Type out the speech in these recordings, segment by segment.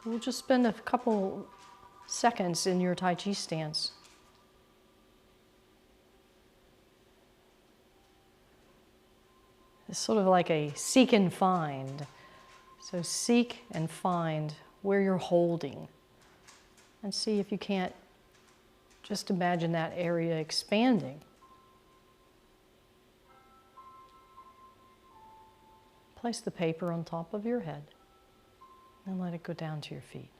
We'll just spend a couple seconds in your Tai Chi stance. It's sort of like a seek and find. So seek and find where you're holding. And see if you can't just imagine that area expanding. Place the paper on top of your head and let it go down to your feet.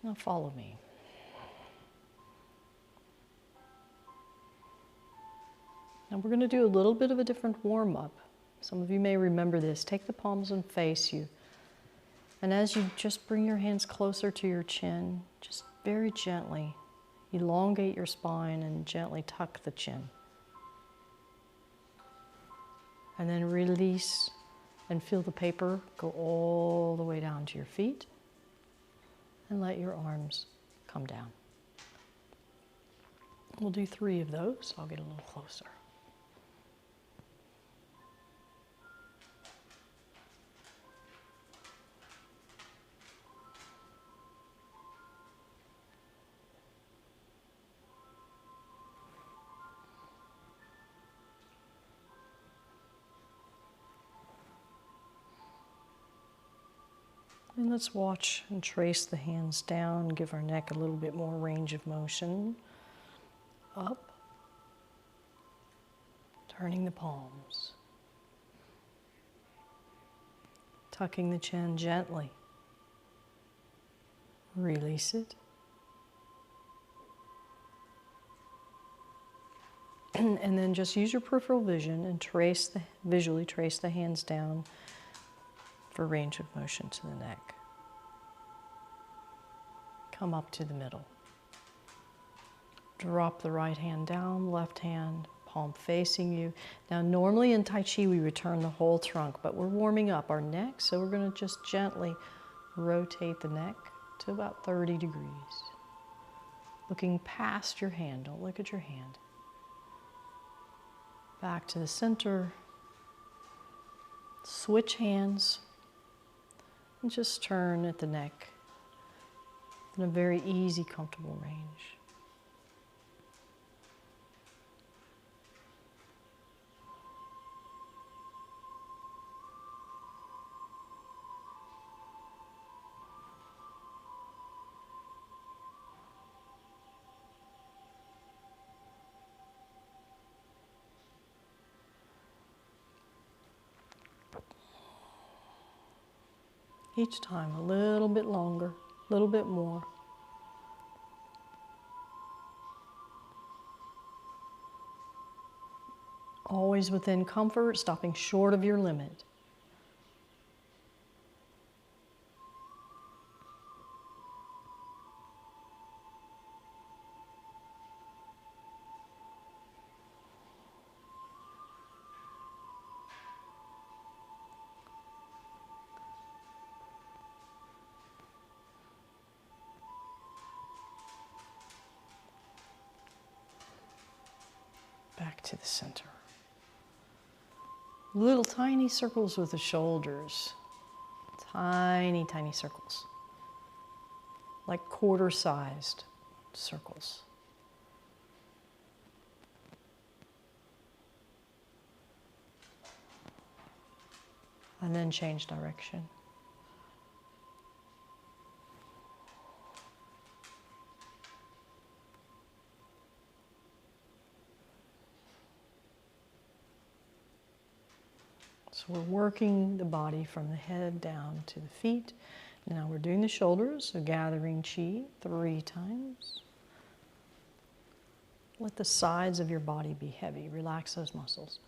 Now follow me. Now we're going to do a little bit of a different warm-up. Some of you may remember this. Take the palms and face you. And as you just bring your hands closer to your chin, just very gently elongate your spine and gently tuck the chin. And then release and feel the paper go all the way down to your feet. And let your arms come down. We'll do 3 of those. I'll get a little closer. And let's watch and trace the hands down, give our neck a little bit more range of motion. Up, turning the palms, tucking the chin gently, release it, and then just use your peripheral vision and visually trace the hands down for range of motion to the neck. Come up to the middle. Drop the right hand down, left hand, palm facing you. Now normally in Tai Chi we return the whole trunk, but we're warming up our neck, so we're going to just gently rotate the neck to about 30 degrees. Looking past your hand, don't look at your hand. Back to the center. Switch hands. And just turn at the neck in a very easy, comfortable range. Each time a little bit longer, a little bit more. Always within comfort, stopping short of your limit. Back to the center. Little tiny circles with the shoulders. Tiny, tiny circles. Like quarter-sized circles. And then change direction. So we're working the body from the head down to the feet. Now we're doing the shoulders, so gathering chi 3 times. Let the sides of your body be heavy. Relax those muscles.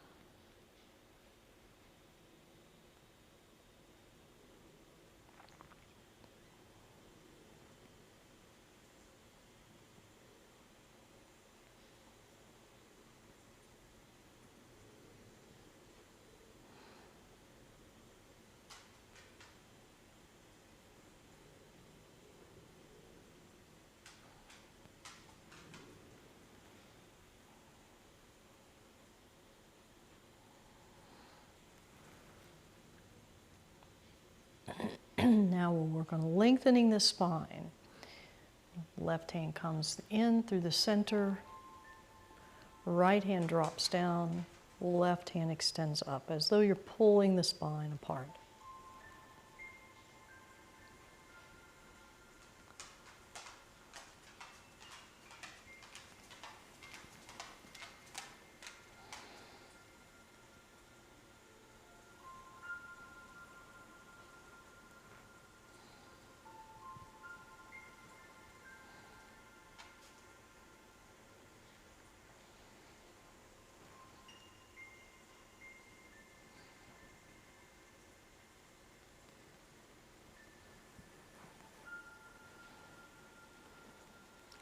Now we'll work on lengthening the spine. Left hand comes in through the center. Right hand drops down. Left hand extends up as though you're pulling the spine apart.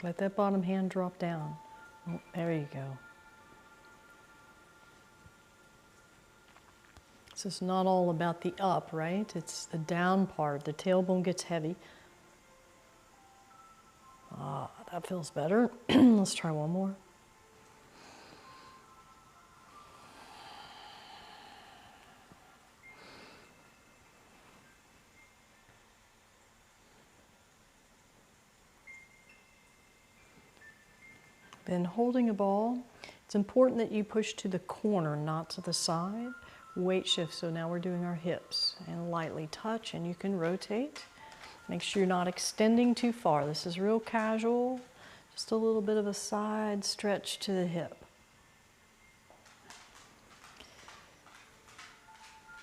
Let that bottom hand drop down. Oh, there you go. This is not all about the up, right? It's the down part. The tailbone gets heavy. Ah, that feels better. Let's try one more. Then holding a ball, it's important that you push to the corner, not to the side. Weight shift, so now we're doing our hips. And lightly touch, and you can rotate. Make sure you're not extending too far. This is real casual, just a little bit of a side stretch to the hip.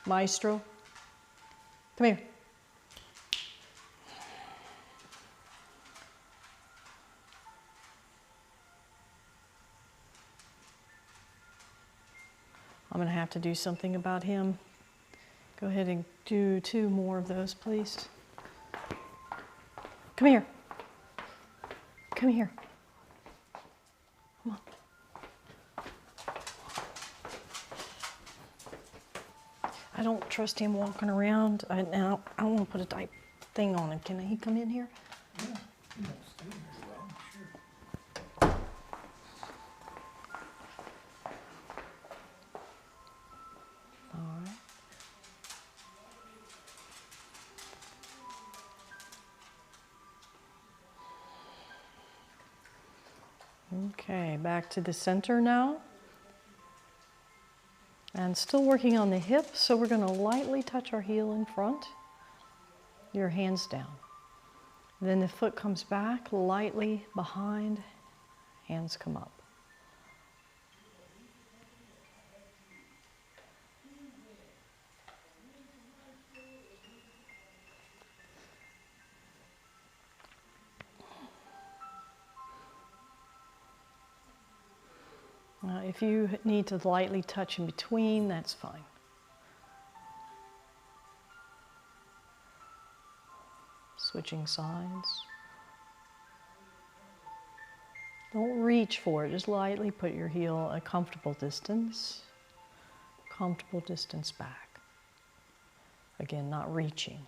Maestro, come here. I'm going to have to do something about him. Go ahead and do 2 more of those, please. Come here. Come here. Come on. I don't trust him walking around. I want to put a tight thing on him. Can he come in here? Yeah, he won't stay very long, sure. Okay, back to the center now. And still working on the hip, so we're going to lightly touch our heel in front. Your hands down. Then the foot comes back, lightly behind, hands come up. If you need to lightly touch in between, that's fine. Switching sides. Don't reach for it, just lightly put your heel a comfortable distance back. Again, not reaching.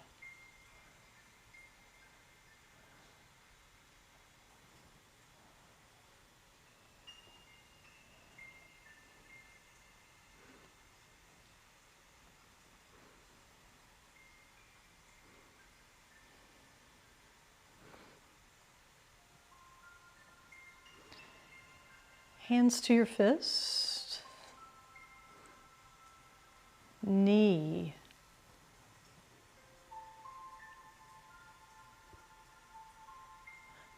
Hands to your fist, knee,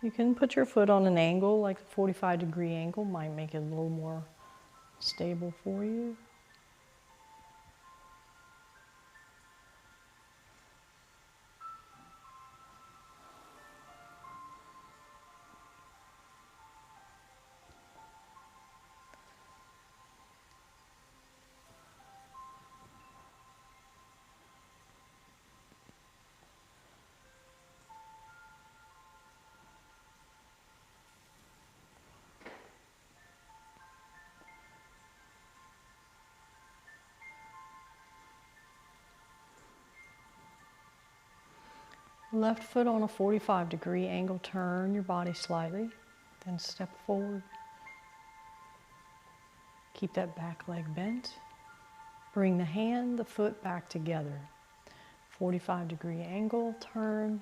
you can put your foot on an angle, like a 45-degree angle, might make it a little more stable for you. Left foot on a 45-degree angle, turn your body slightly, then step forward. Keep that back leg bent. Bring the hand, the foot back together. 45-degree angle, turn.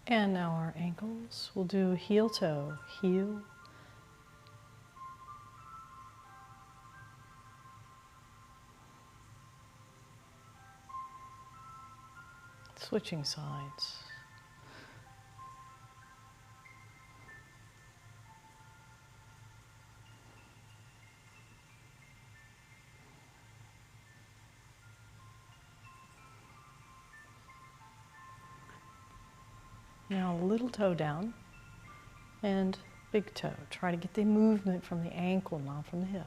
And now our ankles. We'll do heel toe, heel, switching sides. Now little toe down and big toe. Try to get the movement from the ankle, not from the hip.